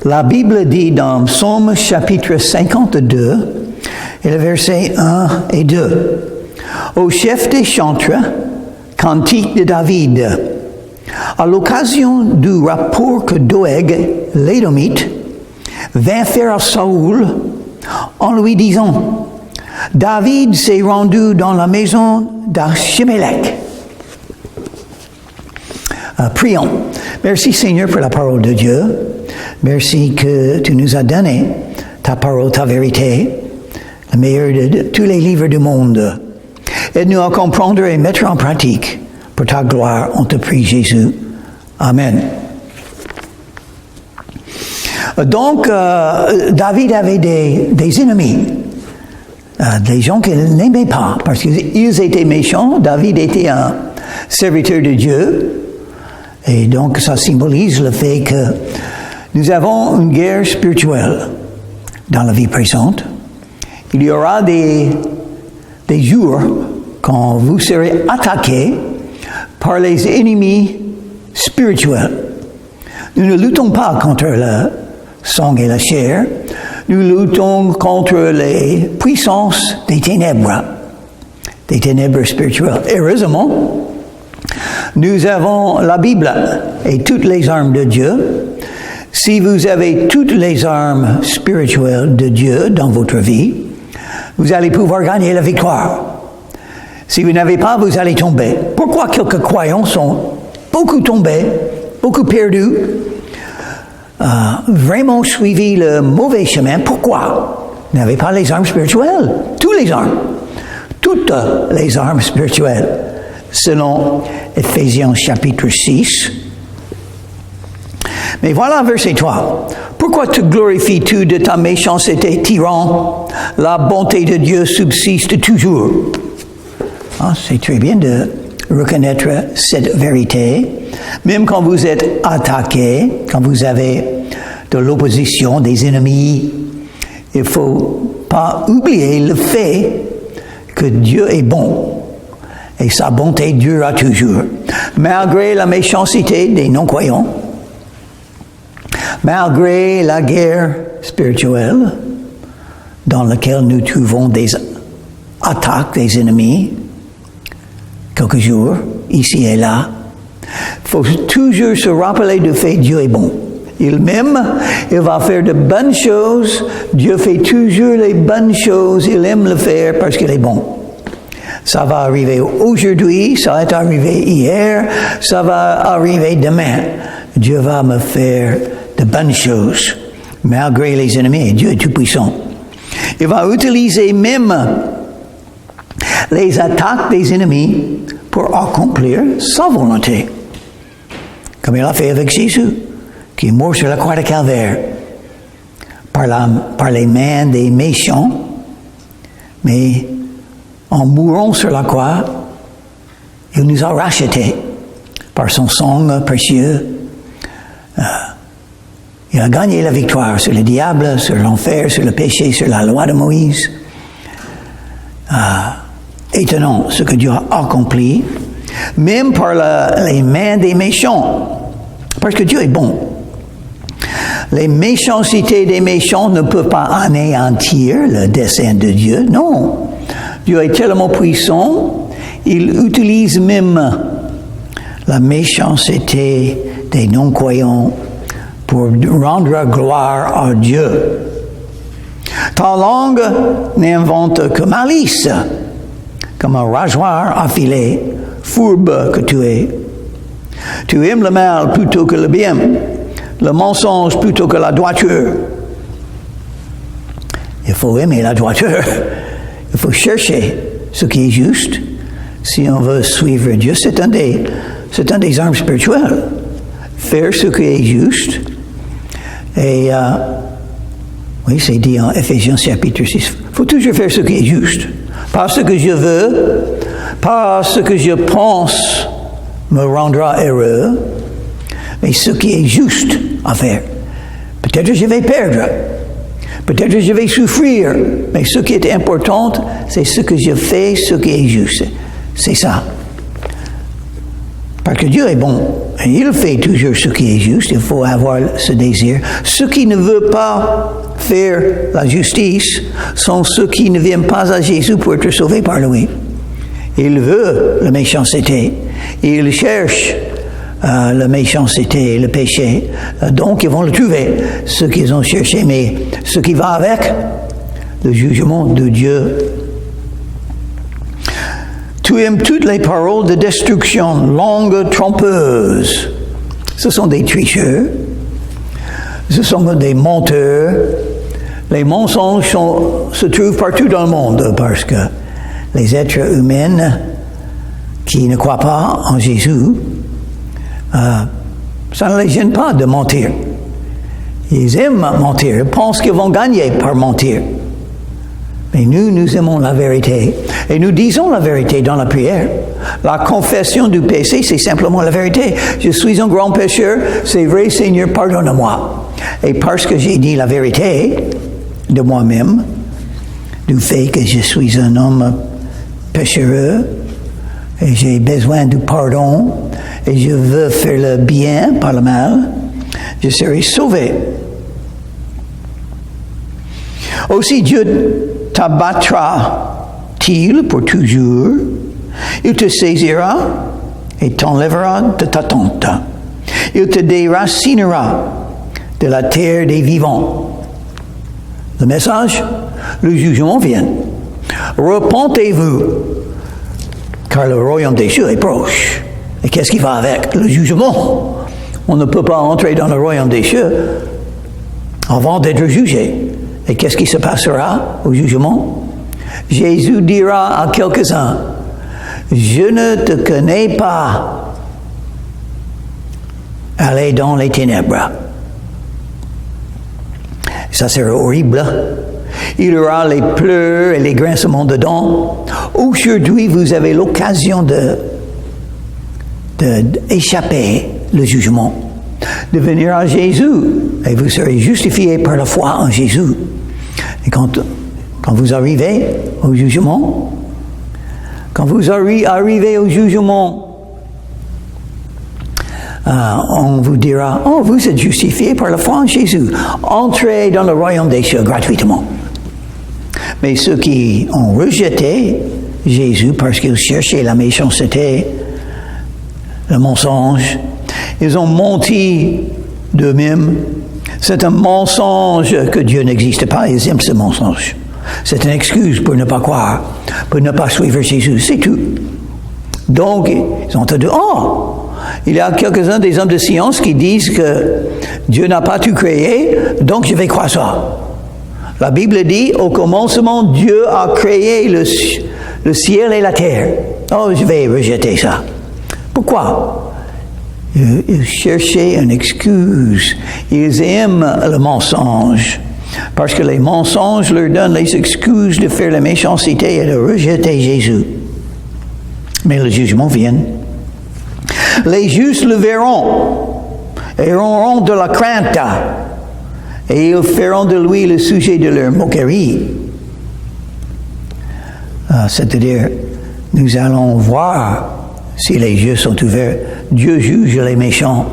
La Bible dit dans Psaume chapitre 52, et le verset 1 et 2, au chef des chantres, cantique de David, à l'occasion du rapport que Doeg, l'Édomite, vint faire à Saoul en lui disant, David s'est rendu dans la maison d'Achimélec. Prions. Merci Seigneur pour la parole de Dieu. Merci que tu nous as donné ta parole, ta vérité, le meilleur de tous les livres du monde. Aide-nous à comprendre et mettre en pratique pour ta gloire. On te prie Jésus. Amen. Donc, David avait des ennemis, des gens qu'il n'aimait pas, parce qu'ils étaient méchants. David était un serviteur de Dieu. Et donc, ça symbolise le fait que nous avons une guerre spirituelle dans la vie présente. Il y aura des jours quand vous serez attaqués par les ennemis spirituels. Nous ne luttons pas contre le sang et la chair. Nous luttons contre les puissances des ténèbres spirituelles. Heureusement, nous avons la Bible et toutes les armes de Dieu. Si vous avez toutes les armes spirituelles de Dieu dans votre vie, vous allez pouvoir gagner la victoire. Si vous n'avez pas, vous allez tomber. Pourquoi quelques croyants sont beaucoup tombés, beaucoup perdus, vraiment suivi le mauvais chemin? Pourquoi? Vous n'avez pas les armes spirituelles. Toutes les armes spirituelles. Selon Éphésiens chapitre 6. Mais voilà verset 3. Pourquoi te glorifies-tu de ta méchanceté, tyran? La bonté de Dieu subsiste toujours. C'est très bien de reconnaître cette vérité. Même quand vous êtes attaqué, quand vous avez de l'opposition, des ennemis, il ne faut pas oublier le fait que Dieu est bon. Et sa bonté durera toujours. Malgré la méchanceté des non-croyants, malgré la guerre spirituelle dans laquelle nous trouvons des attaques des ennemis, quelques jours, ici et là, il faut toujours se rappeler du fait que Dieu est bon. Il m'aime, il va faire de bonnes choses. Dieu fait toujours les bonnes choses. Il aime le faire parce qu'il est bon. Ça va arriver aujourd'hui, ça est arrivé hier, ça va arriver demain. Dieu va me faire de bonnes choses, malgré les ennemis. Dieu est tout-puissant. Il va utiliser même les attaques des ennemis pour accomplir sa volonté. Comme il a fait avec Jésus, qui est mort sur la croix de Calvaire, par les mains des méchants, mais en mourant sur la croix, il nous a rachetés par son sang précieux. Il a gagné la victoire sur le diable, sur l'enfer, sur le péché, sur la loi de Moïse. Étonnant ce que Dieu a accompli, même par les mains des méchants, parce que Dieu est bon. Les méchancetés des méchants ne peuvent pas anéantir le dessein de Dieu, non. Dieu est tellement puissant, il utilise même la méchanceté des non-croyants pour rendre gloire à Dieu. Ta langue n'invente que malice, comme un rasoir affilé, fourbe que tu es. Tu aimes le mal plutôt que le bien, le mensonge plutôt que la droiture. Il faut aimer la droiture. Il faut chercher ce qui est juste. Si on veut suivre Dieu, c'est un des armes spirituelles. Faire ce qui est juste. Et oui, c'est dit en Éphésiens chapitre 6. Il faut toujours faire ce qui est juste. Pas ce que je veux, pas ce que je pense me rendra heureux, mais ce qui est juste à faire. Peut-être que je vais perdre. Peut-être que je vais souffrir, mais ce qui est important, c'est ce que je fais, ce qui est juste. C'est ça. Parce que Dieu est bon. Et il fait toujours ce qui est juste. Il faut avoir ce désir. Ceux qui ne veulent pas faire la justice sont ceux qui ne viennent pas à Jésus pour être sauvés par lui. Ils veulent la méchanceté. Ils cherchent la méchanceté, le péché. Donc, ils vont le trouver, ce qu'ils ont cherché. Mais ce qui va avec, le jugement de Dieu. Tu aimes toutes les paroles de destruction, langue trompeuse. Ce sont des tricheurs. Ce sont des menteurs. Les mensonges se trouvent partout dans le monde parce que les êtres humains qui ne croient pas en Jésus, ça ne les gêne pas de mentir. Ils aiment mentir. Ils pensent qu'ils vont gagner par mentir. Mais nous aimons la vérité. Et nous disons la vérité dans la prière. La confession du péché, c'est simplement la vérité. Je suis un grand pécheur, c'est vrai, Seigneur, pardonne-moi. Et parce que j'ai dit la vérité de moi-même, du fait que je suis un homme pécheur, et j'ai besoin du pardon, et je veux faire le bien par le mal, je serai sauvé. Aussi, Dieu t'abattra-t-il pour toujours? Il te saisira et t'enlèvera de ta tente. Il te déracinera de la terre des vivants. Le message, le jugement vient. Repentez-vous, car le royaume des cieux est proche. Et qu'est-ce qui va avec? Le jugement. On ne peut pas entrer dans le royaume des cieux avant d'être jugé. Et qu'est-ce qui se passera au jugement? Jésus dira à quelques-uns, je ne te connais pas. Allez dans les ténèbres. Ça sera horrible. Il y aura les pleurs et les grincements de dents. Aujourd'hui, vous avez l'occasion d'échapper le jugement, de venir à Jésus, et vous serez justifiés par la foi en Jésus. Et quand vous arrivez au jugement, on vous dira, oh, vous êtes justifiés par la foi en Jésus. Entrez dans le royaume des cieux gratuitement. Mais ceux qui ont rejeté Jésus parce qu'ils cherchaient la méchanceté, le mensonge, ils ont menti d'eux-mêmes. C'est un mensonge que Dieu n'existe pas. Ils aiment ce mensonge. C'est une excuse pour ne pas croire, pour ne pas suivre Jésus. C'est tout. Donc, ils ont entendu, oh, il y a quelques-uns des hommes de science qui disent que Dieu n'a pas tout créé, donc je vais croire ça. La Bible dit, au commencement, Dieu a créé le ciel et la terre. Oh, je vais rejeter ça. Pourquoi? Ils cherchaient une excuse. Ils aiment le mensonge. Parce que les mensonges leur donnent les excuses de faire la méchanceté et de rejeter Jésus. Mais le jugement vient. Les justes le verront et auront de la crainte. Et ils feront de lui le sujet de leur moquerie. C'est-à-dire, nous allons voir si les yeux sont ouverts. Dieu juge les méchants.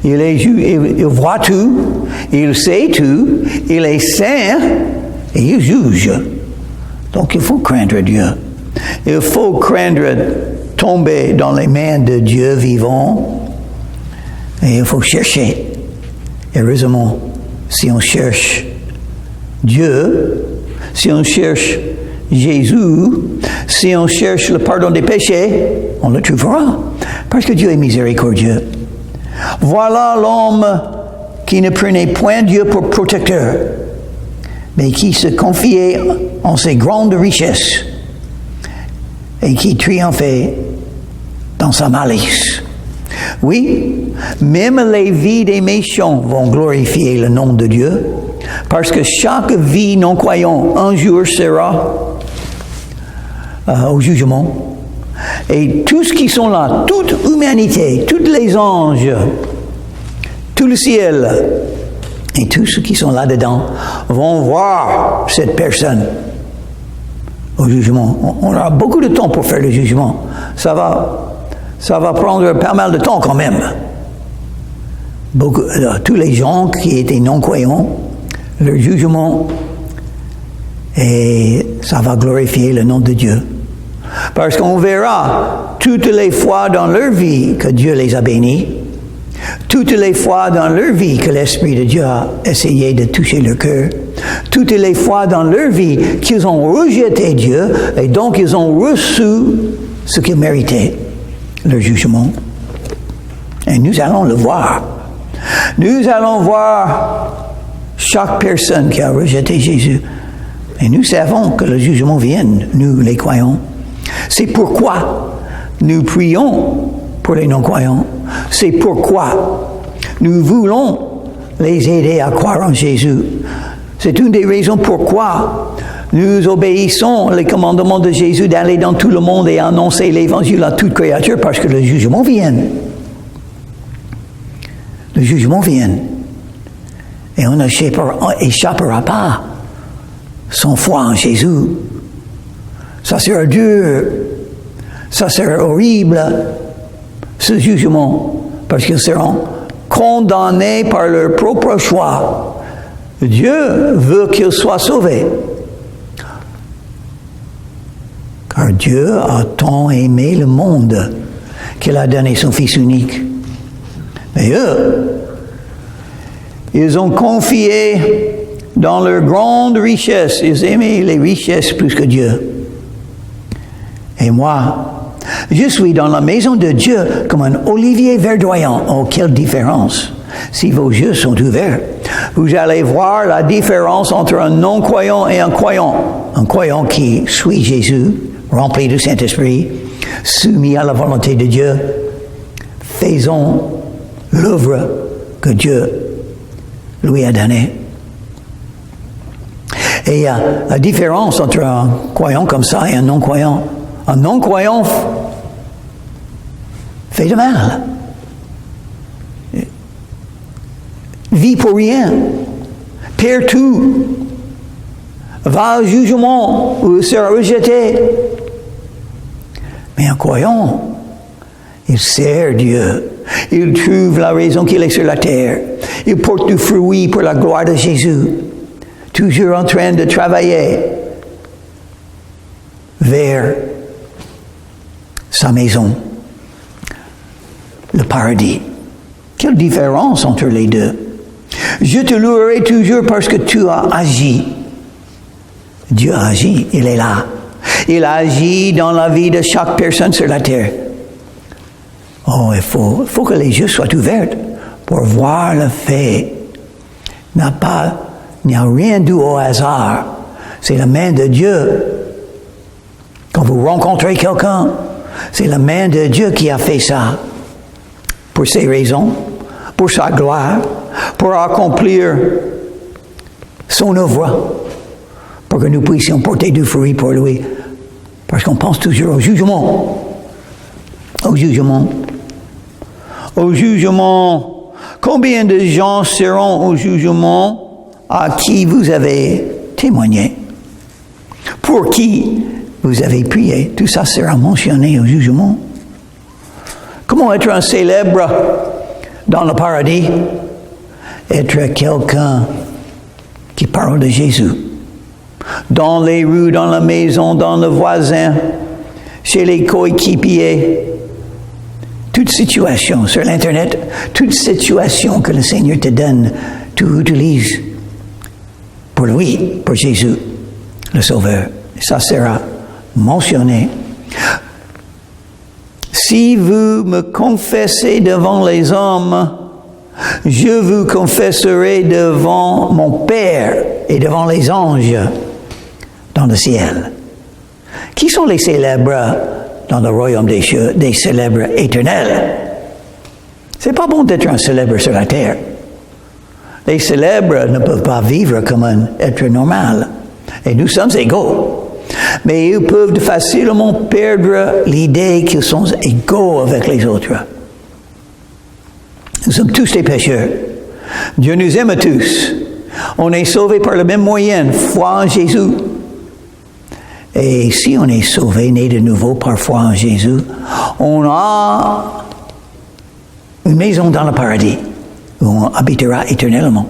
Il voit tout, il sait tout, il est saint et il juge. Donc il faut craindre Dieu. Il faut craindre tomber dans les mains de Dieu vivant et il faut chercher. Heureusement, si on cherche Dieu, si on cherche Jésus, si on cherche le pardon des péchés, on le trouvera. Parce que Dieu est miséricordieux. Voilà l'homme qui ne prenait point Dieu pour protecteur, mais qui se confiait en ses grandes richesses et qui triomphait dans sa malice. Oui, même les vies des méchants vont glorifier le nom de Dieu, parce que chaque vie non croyant un jour sera au jugement. Et tous ce qui sont là, toute humanité, tous les anges, tout le ciel, et tous ceux qui sont là-dedans vont voir cette personne au jugement. On aura beaucoup de temps pour faire le jugement. Ça va ça va prendre pas mal de temps quand même. Tous les gens qui étaient non-croyants, leur jugement, et ça va glorifier le nom de Dieu. Parce qu'on verra toutes les fois dans leur vie que Dieu les a bénis, toutes les fois dans leur vie que l'Esprit de Dieu a essayé de toucher leur cœur, toutes les fois dans leur vie qu'ils ont rejeté Dieu et donc ils ont reçu ce qu'ils méritaient, leur jugement. Et nous allons le voir. Nous allons voir chaque personne qui a rejeté Jésus. Et nous savons que le jugement vient, nous les croyants. C'est pourquoi nous prions pour les non-croyants. C'est pourquoi nous voulons les aider à croire en Jésus. C'est une des raisons pourquoi nous obéissons les commandements de Jésus d'aller dans tout le monde et annoncer l'évangile à toute créature, parce que le jugement vient. Le jugement vient. Et on n'échappera pas sans foi en Jésus. Ça sera dur. Ça sera horrible, ce jugement, parce qu'ils seront condamnés par leur propre choix. Dieu veut qu'ils soient sauvés. Car Dieu a tant aimé le monde qu'il a donné son Fils unique. Mais eux, ils ont confié dans leur grande richesse. Ils aimaient les richesses plus que Dieu. Et moi, je suis dans la maison de Dieu comme un olivier verdoyant. Oh, quelle différence! Si vos yeux sont ouverts, vous allez voir la différence entre un non-croyant et un croyant. Un croyant qui suit Jésus, rempli du Saint-Esprit, soumis à la volonté de Dieu, faisant l'œuvre que Dieu lui a donnée. Et il y a la différence entre un croyant comme ça et un non-croyant. Un non-croyant fait de mal. Vit pour rien. Perd tout. Va au jugement ou sera rejeté. Mais un croyant, il sert Dieu. Il trouve la raison qu'il est sur la terre. Il porte du fruit pour la gloire de Jésus. Toujours en train de travailler vers sa maison, le paradis. Quelle différence entre les deux. Je te louerai toujours parce que tu as agi. Dieu a agi, il est là. Il a agi dans la vie de chaque personne sur la terre. Oh, il faut que les yeux soient ouverts pour voir le fait. Il n'y a rien dû au hasard. C'est la main de Dieu. Quand vous rencontrez quelqu'un, c'est la main de Dieu qui a fait ça. Pour ses raisons, pour sa gloire, pour accomplir son œuvre, pour que nous puissions porter du fruit pour lui. Parce qu'on pense toujours au jugement. Au jugement. Au jugement. Combien de gens seront au jugement à qui vous avez témoigné? Pour qui vous avez prié? Tout ça sera mentionné au jugement. Comment être un célèbre dans le paradis? Être quelqu'un qui parle de Jésus. Dans les rues, dans la maison, dans le voisin, chez les coéquipiers. Toute situation sur l'Internet, toute situation que le Seigneur te donne, tu utilises pour lui, pour Jésus, le Sauveur. Ça sera mentionné. Si vous me confessez devant les hommes, je vous confesserai devant mon Père et devant les anges dans le ciel. Qui sont les célèbres dans le royaume des cieux, des célèbres éternels? C'est pas bon d'être un célèbre sur la terre. Les célèbres ne peuvent pas vivre comme un être normal. Et nous sommes égaux. Mais ils peuvent facilement perdre l'idée qu'ils sont égaux avec les autres. Nous sommes tous des pécheurs. Dieu nous aime tous. On est sauvés par le même moyen, foi en Jésus. Et si on est sauvé, né de nouveau par foi en Jésus, On a une maison dans le paradis où on habitera éternellement.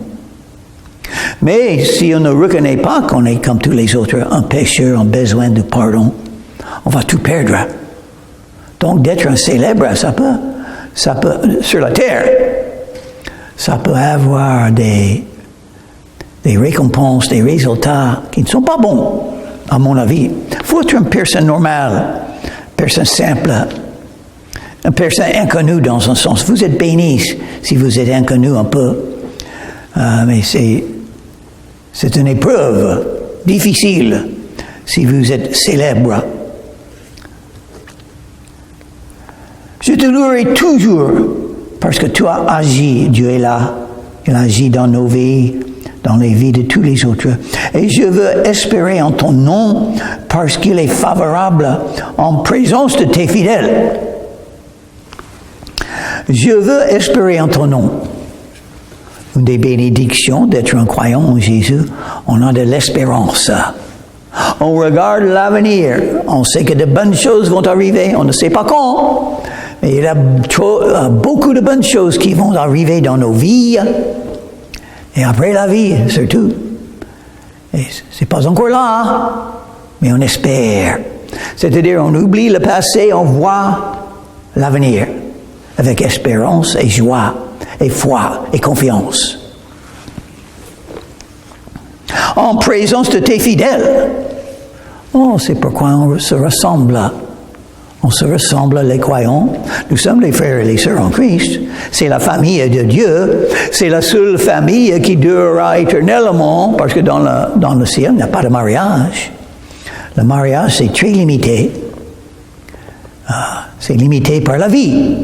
Mais si on ne reconnaît pas qu'on est comme tous les autres, un pécheur, un besoin de pardon, on va tout perdre. Donc d'être un célèbre, ça peut sur la terre, ça peut avoir des récompenses, des résultats qui ne sont pas bons, à mon avis. Il faut être une personne normale, une personne simple, une personne inconnue dans un sens. Vous êtes béni si vous êtes inconnu un peu, mais c'est une épreuve difficile si vous êtes célèbre. Je te louerai toujours parce que tu as agi, Dieu est là, il agit dans nos vies, dans les vies de tous les autres. Et je veux espérer en ton nom parce qu'il est favorable en présence de tes fidèles. Je veux espérer en ton nom. Une des bénédictions d'être un croyant en Jésus, on a de l'espérance. On regarde l'avenir, on sait que de bonnes choses vont arriver, on ne sait pas quand, mais il y a beaucoup de bonnes choses qui vont arriver dans nos vies, et après la vie surtout. Et c'est pas encore là, mais on espère. C'est-à-dire on oublie le passé, on voit l'avenir avec espérance et joie et foi et confiance. En présence de tes fidèles. Oh, c'est pourquoi on se ressemble. On se ressemble, les croyants. Nous sommes les frères et les sœurs en Christ. C'est la famille de Dieu. C'est la seule famille qui durera éternellement, parce que dans le ciel, il n'y a pas de mariage. Le mariage, c'est très limité. C'est limité par la vie.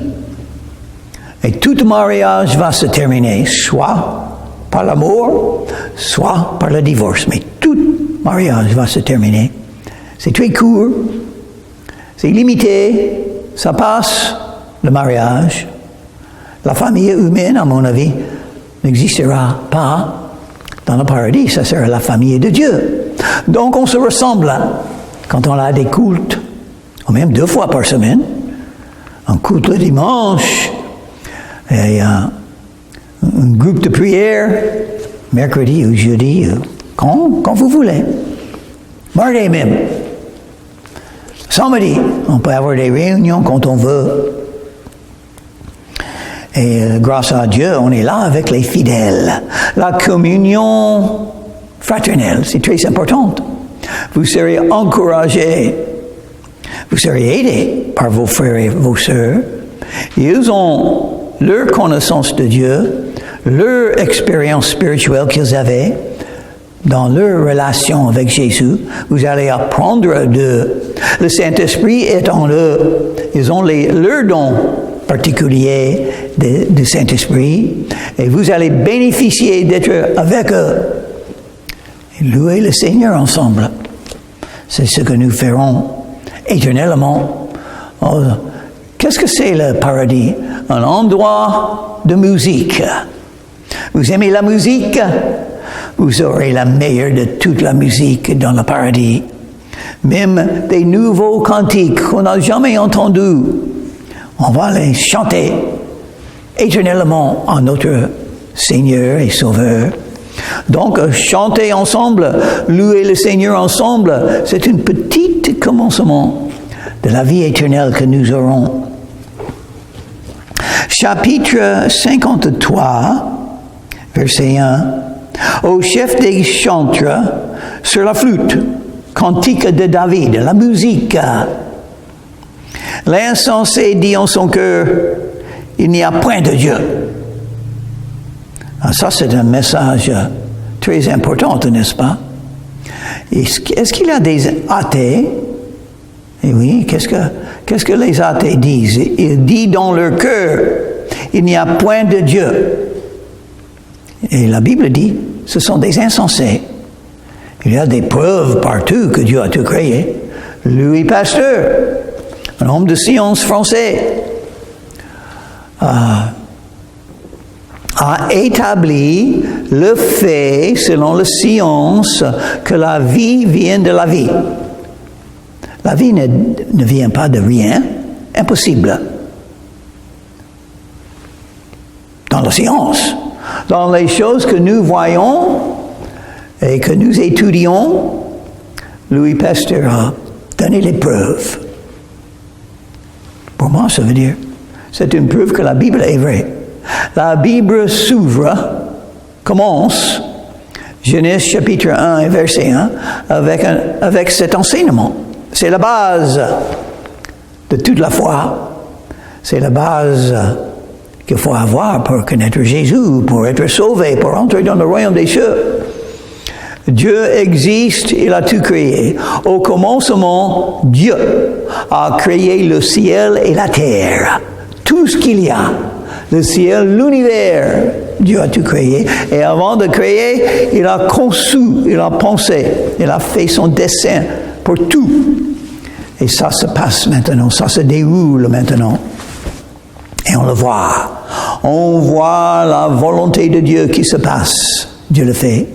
Et tout mariage va se terminer, soit par l'amour, soit par le divorce. Mais tout mariage va se terminer. C'est très court, c'est limité, ça passe, le mariage. La famille humaine, à mon avis, n'existera pas dans le paradis, ça sera la famille de Dieu. Donc on se ressemble quand on a des cultes, ou même 2 fois par semaine, un culte le dimanche, et un groupe de prière, mercredi ou jeudi, quand vous voulez. Mardi même. Samedi, on peut avoir des réunions quand on veut. Et grâce à Dieu, on est là avec les fidèles. La communion fraternelle, c'est très important. Vous serez encouragés, vous serez aidés par vos frères et vos sœurs. Ils ont leur connaissance de Dieu, leur expérience spirituelle qu'ils avaient dans leur relation avec Jésus. Vous allez apprendre le Saint-Esprit est en eux. Ils ont leurs dons particuliers du Saint-Esprit et vous allez bénéficier d'être avec eux. Et louer le Seigneur ensemble. C'est ce que nous ferons éternellement. Oh, qu'est-ce que c'est le paradis? Un endroit de musique. Vous aimez la musique? Vous aurez la meilleure de toute la musique dans le paradis. Même des nouveaux cantiques qu'on n'a jamais entendus. On va les chanter éternellement à notre Seigneur et Sauveur. Donc, chanter ensemble, louer le Seigneur ensemble, c'est un petit commencement de la vie éternelle que nous aurons. Chapitre 53, verset 1. Au chef des chantres, sur la flûte, cantique de David, la musique. L'insensé dit en son cœur, il n'y a point de Dieu. Ah, ça, c'est un message très important, n'est-ce pas? Est-ce qu'il y a des athées? Et oui, qu'est-ce que les athées disent? Ils disent dans leur cœur, il n'y a point de Dieu. Et la Bible dit, ce sont des insensés. Il y a des preuves partout que Dieu a tout créé. Louis Pasteur, un homme de science français, a établi le fait, selon la science, que la vie vient de la vie. La vie ne vient pas de rien, Impossible. Dans la science, dans les choses que nous voyons et que nous étudions, Louis Pasteur a donné les preuves. Pour moi, ça veut dire, c'est une preuve que la Bible est vraie. La Bible s'ouvre, commence, Genèse chapitre 1 et verset 1, avec cet enseignement. C'est la base de toute la foi. C'est la base qu'il faut avoir pour connaître Jésus, pour être sauvé, pour entrer dans le royaume des cieux. Dieu existe, il a tout créé. Au commencement, Dieu a créé le ciel et la terre. Tout ce qu'il y a. Le ciel, l'univers, Dieu a tout créé. Et avant de créer, il a conçu, il a pensé, il a fait son dessein pour tout. Et ça se passe maintenant, ça se déroule maintenant. Et on le voit. On voit la volonté de Dieu qui se passe. Dieu le fait.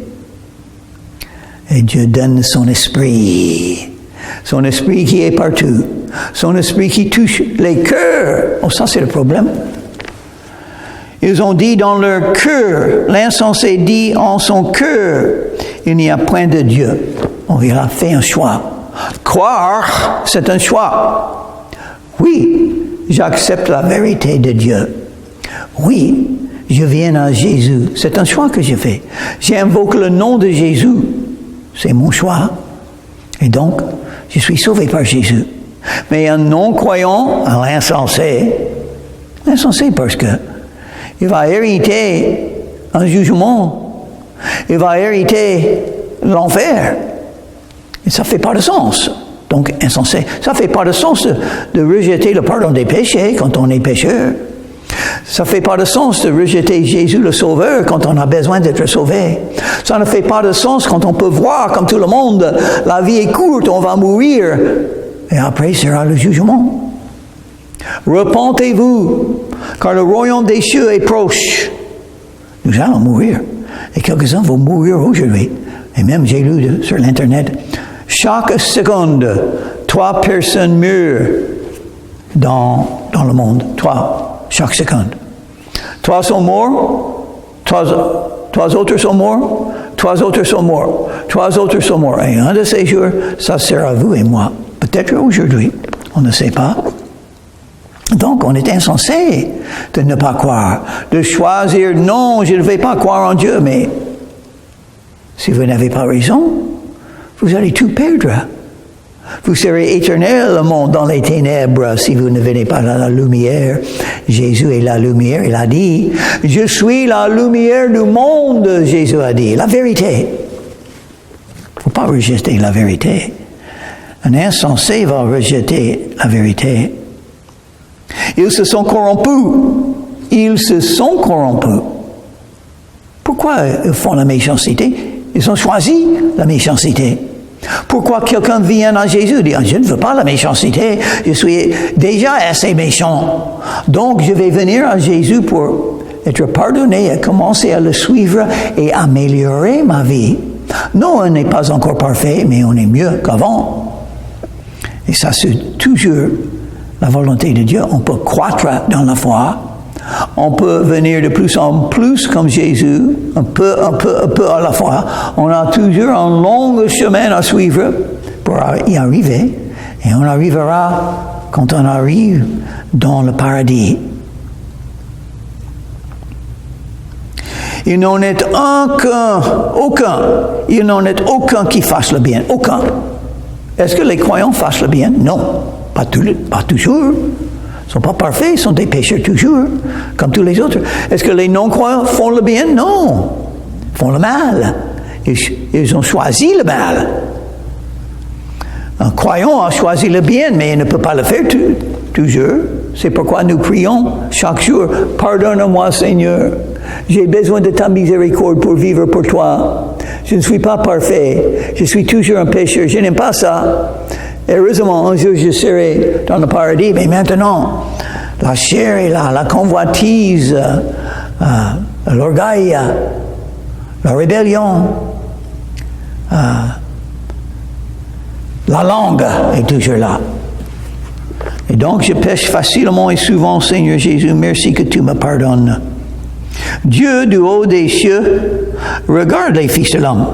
Et Dieu donne son esprit. Son esprit qui est partout. Son esprit qui touche les cœurs. Oh, ça c'est le problème. Ils ont dit dans leur cœur, l'insensé dit en son cœur, il n'y a point de Dieu. On a fait un choix. Croire, c'est un choix. Oui, j'accepte la vérité de Dieu. Oui, je viens à Jésus. C'est un choix que je fais. J'invoque le nom de Jésus. C'est mon choix. Et donc, je suis sauvé par Jésus. Mais un non-croyant, l'insensé parce que il va hériter un jugement. Il va hériter l'enfer. Et ça ne fait pas de sens. Donc, insensé. Ça ne fait pas de sens de rejeter le pardon des péchés quand on est pécheur. Ça ne fait pas de sens de rejeter Jésus le Sauveur quand on a besoin d'être sauvé. Ça ne fait pas de sens quand on peut voir, comme tout le monde, la vie est courte, on va mourir. Et après sera le jugement. Repentez-vous, car le royaume des cieux est proche. Nous allons mourir. Et quelques-uns vont mourir aujourd'hui. Et même, j'ai lu sur l'Internet, chaque seconde, 3 personnes meurent dans le monde. 3, chaque seconde. 3 sont morts, 3 autres sont morts, 3 autres sont morts, 3 autres sont morts. Et un de ces jours, ça sera vous et moi. Peut-être aujourd'hui, on ne sait pas. Donc, on est insensé de ne pas croire, de choisir, non, je ne vais pas croire en Dieu, mais si vous n'avez pas raison, vous allez tout perdre. Vous serez éternel, le monde, dans les ténèbres, si vous ne venez pas à la lumière. Jésus est la lumière, il a dit, je suis la lumière du monde, Jésus a dit, la vérité. Il ne faut pas rejeter la vérité. Un insensé va rejeter la vérité. Ils se sont corrompus. Ils se sont corrompus. Pourquoi ils font la méchanceté? Ils ont choisi la méchanceté. Pourquoi quelqu'un vient à Jésus et dit, je ne veux pas la méchanceté, je suis déjà assez méchant. Donc je vais venir à Jésus pour être pardonné et commencer à le suivre et améliorer ma vie. Non, on n'est pas encore parfait, mais on est mieux qu'avant. Et ça, c'est toujours la volonté de Dieu. On peut croître dans la foi. On peut venir de plus en plus comme Jésus, un peu à la fois. On a toujours un long chemin à suivre pour y arriver. Et on arrivera quand on arrive dans le paradis. Il n'en est aucun qui fasse le bien. Aucun. Est-ce que les croyants fassent le bien? Non. Pas toujours. Ils ne sont pas parfaits, ils sont des pécheurs toujours, comme tous les autres. Est-ce que les non-croyants font le bien? Non. Ils font le mal. Ils ont choisi le mal. Un croyant a choisi le bien, mais il ne peut pas le faire toujours. C'est pourquoi nous prions chaque jour, « Pardonne-moi, Seigneur. J'ai besoin de ta miséricorde pour vivre pour toi. Je ne suis pas parfait. Je suis toujours un pécheur. Je n'aime pas ça. » Heureusement, un jour, je serai dans le paradis, mais maintenant, la chair est là, la convoitise, l'orgueil, la rébellion, la langue est toujours là. Et donc, je pêche facilement et souvent, Seigneur Jésus, merci que tu me pardonnes. Dieu, du haut des cieux, regarde les fils de l'homme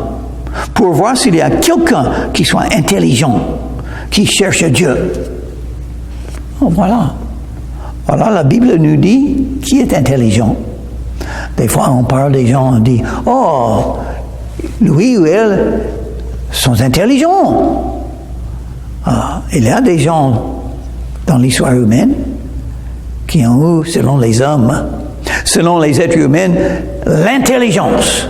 pour voir s'il y a quelqu'un qui soit intelligent, qui cherche Dieu. Oh, voilà. Voilà, la Bible nous dit qui est intelligent. Des fois, on parle des gens, on dit, oh, lui ou elle sont intelligents. Ah, il y a des gens dans l'histoire humaine qui ont eu, selon les hommes, selon les êtres humains, l'intelligence.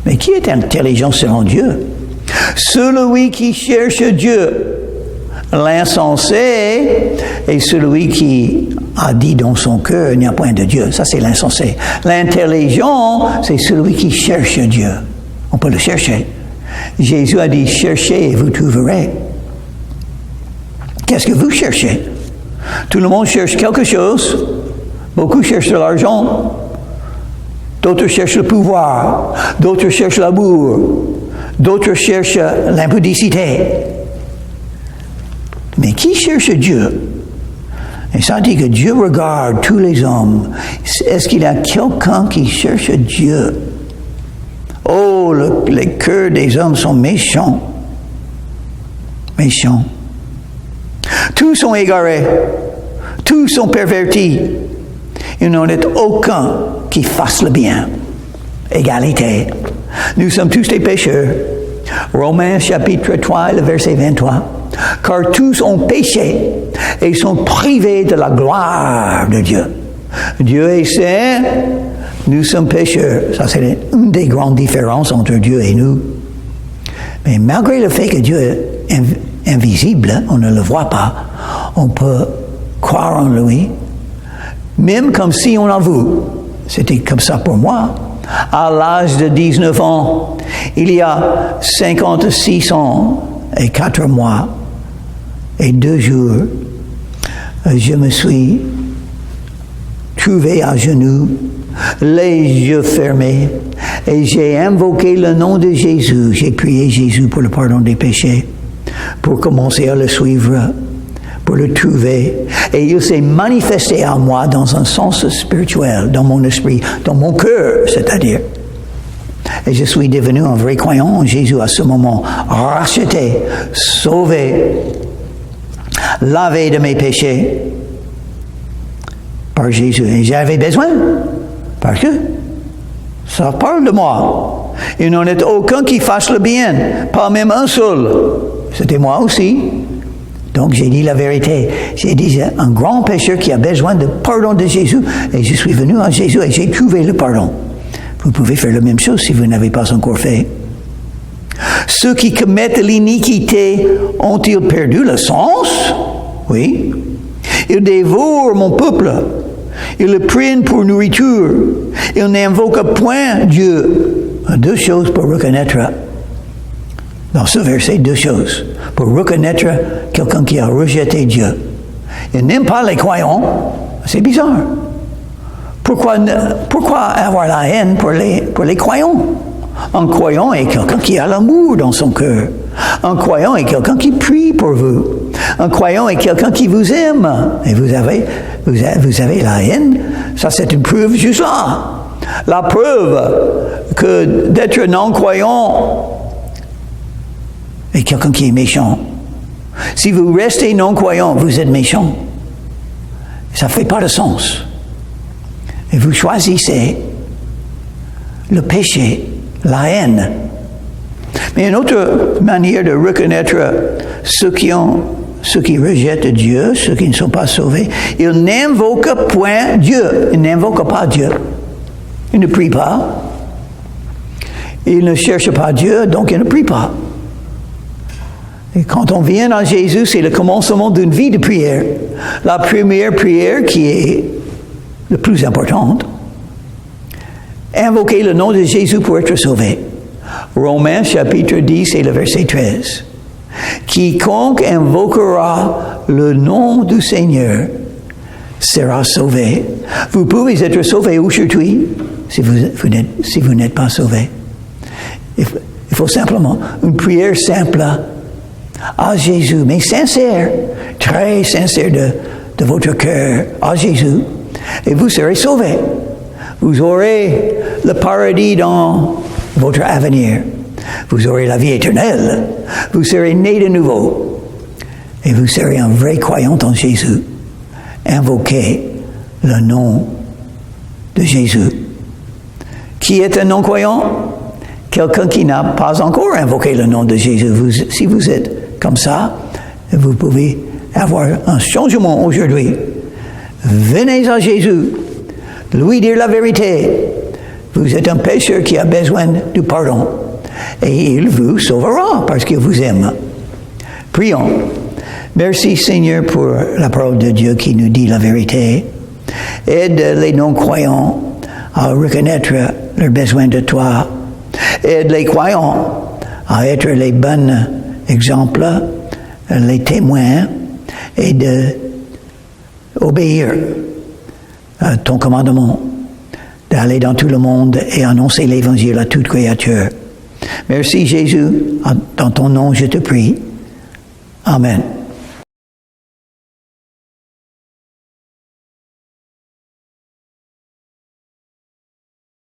Mais qui est intelligent selon Dieu? Celui qui cherche Dieu. L'insensé est celui qui a dit dans son cœur, il n'y a point de Dieu. Ça, c'est l'insensé. L'intelligent, c'est celui qui cherche Dieu. On peut le chercher. Jésus a dit, cherchez et vous trouverez. Qu'est-ce que vous cherchez? Tout le monde cherche quelque chose. Beaucoup cherchent de l'argent. D'autres cherchent le pouvoir. D'autres cherchent l'amour. D'autres cherchent l'impudicité. Mais qui cherche Dieu? Et ça dit que Dieu regarde tous les hommes. Est-ce qu'il y a quelqu'un qui cherche Dieu? Oh, les cœurs des hommes sont méchants. Méchants. Tous sont égarés. Tous sont pervertis. Il n'en est aucun qui fasse le bien. Égalité. Nous sommes tous des pécheurs. Romains chapitre 3, le verset 23. Car tous ont péché et sont privés de la gloire de Dieu. Dieu est saint, nous sommes pécheurs. Ça, c'est une des grandes différences entre Dieu et nous. Mais malgré le fait que Dieu est invisible, on ne le voit pas, on peut croire en lui, même comme si on avoue. C'était comme ça pour moi. À l'âge de 19 ans, il y a 56 ans et 4 mois et 2 jours, je me suis trouvé à genoux, les yeux fermés, et j'ai invoqué le nom de Jésus. J'ai prié Jésus pour le pardon des péchés, pour commencer à le suivre, pour le trouver. Et il s'est manifesté à moi dans un sens spirituel, dans mon esprit, dans mon cœur, c'est-à-dire. Et je suis devenu un vrai croyant en Jésus à ce moment, racheté, sauvé, lavé de mes péchés par Jésus. Et j'avais besoin, parce que ça parle de moi. Il n'en est aucun qui fasse le bien, pas même un seul. C'était moi aussi. Donc j'ai dit la vérité. J'ai dit, j'ai un grand pécheur qui a besoin de pardon de Jésus, et je suis venu à Jésus et j'ai trouvé le pardon. Vous pouvez faire la même chose si vous n'avez pas encore fait. Ceux qui commettent l'iniquité ont-ils perdu le sens? Oui. Ils dévorent mon peuple. Ils le prennent pour nourriture. Ils n'invoquent point Dieu. 2 choses pour reconnaître. Dans ce verset, 2 choses. Pour reconnaître quelqu'un qui a rejeté Dieu. Ils n'aiment pas les croyants. C'est bizarre. Pourquoi avoir la haine pour les croyants? Un croyant est quelqu'un qui a l'amour dans son cœur. Un croyant est quelqu'un qui prie pour vous. Un croyant est quelqu'un qui vous aime. Et vous avez la haine. Ça, c'est une preuve juste là. La preuve que d'être non-croyant est quelqu'un qui est méchant. Si vous restez non-croyant, vous êtes méchant. Ça ne fait pas de sens. Et vous choisissez le péché, la haine. Mais une autre manière de reconnaître ceux qui rejettent Dieu, ceux qui ne sont pas sauvés, ils n'invoquent point Dieu. Ils n'invoquent pas Dieu. Ils ne prient pas. Ils ne cherchent pas Dieu, donc ils ne prient pas. Et quand on vient à Jésus, c'est le commencement d'une vie de prière. La première prière qui est la plus importante. Invoquer le nom de Jésus pour être sauvé. Romains chapitre 10 et le verset 13. Quiconque invoquera le nom du Seigneur sera sauvé. Vous pouvez être sauvé aujourd'hui si vous n'êtes pas sauvé. Il faut simplement une prière simple à Jésus, mais sincère. très sincère de votre cœur à Jésus, et vous serez sauvés. Vous aurez le paradis dans votre avenir. Vous aurez la vie éternelle. Vous serez nés de nouveau. Et vous serez un vrai croyant en Jésus. Invoquez le nom de Jésus. Qui est un non-croyant? Quelqu'un qui n'a pas encore invoqué le nom de Jésus. Si vous êtes comme ça, vous pouvez avoir un changement aujourd'hui. Venez à Jésus, lui dire la vérité. Vous êtes un pécheur qui a besoin du pardon. Et il vous sauvera parce qu'il vous aime. Prions. Merci Seigneur pour la parole de Dieu qui nous dit la vérité. Aide les non-croyants à reconnaître leurs besoins de toi. Aide les croyants à être les bons exemples, les témoins, et d'obéir à ton commandement, d'aller dans tout le monde et annoncer l'Évangile à toute créature. Merci Jésus, dans ton nom je te prie. Amen.